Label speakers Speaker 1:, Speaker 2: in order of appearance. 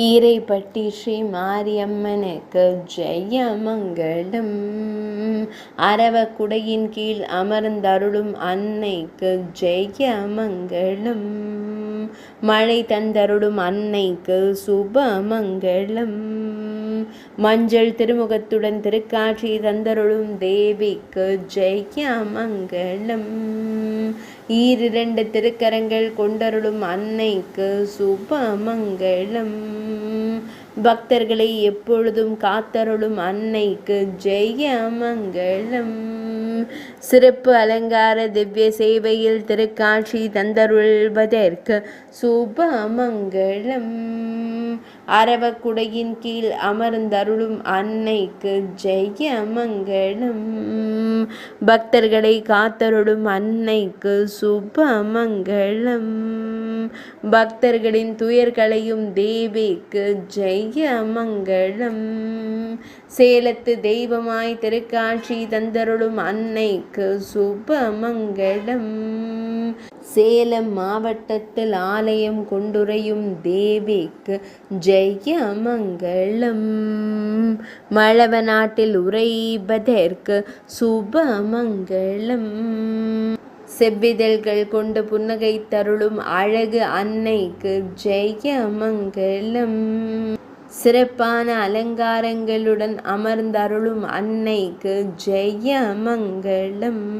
Speaker 1: ஈரைப்பட்டி ஸ்ரீ மாரியம்மனுக்கு ஜெயமங்கலம். அரவக்குடையின் கீழ் அமர்ந்தருளும் அன்னைக்கு ஜெயமங்கலம். மழை தந்தருளும் அன்னைக்கு சுபமங்கலம். மஞ்சள் திருமுகத்துடன் திருக்காட்சி தந்தருளும் தேவிக்கு ஜெயமங்கலம். ஈரிரண்டு திருக்கரங்கள் கொண்டருளும் அன்னைக்கு சுபமங்கலம். பக்தர்களை எப்பொழுதும் காத்தருளும் அன்னைக்கு ஜெயமங்கலம். சிறப்பு அலங்கார திவ்ய சேவையில் திருக்காட்சி தந்தருள்வதற்கு சுபமங்கலம். அரவக்குடையின் கீழ் அமர்ந்தருளும் அன்னைக்கு ஜெயமங்கலம். பக்தர்களை காத்தருளும் அன்னைக்கு சுபமங்கலம். பக்தர்களின் துயர்களையும் தேவிக்கு ஜெயமங்கலம். சேலத்து தெய்வமாய் திருக்காட்சி தந்தருளும் அன்னைக்கு சுபமங்கலம். சேலம் மாவட்டத்தில் ஆலயம் கொண்டுரையும் தேவிக்கு ஜெயமங்கலம். மழவ நாட்டில் உறைவதற்கு சுபமங்கலம். செவ்விதழ்கள் கொண்டு புன்னகை தருளும் அழகு அன்னைக்கு ஜெயமங்கலம். சிறப்பான அலங்காரங்களுடன் அமர்ந்தருளும் அன்னைக்கு ஜெயமங்கலம்.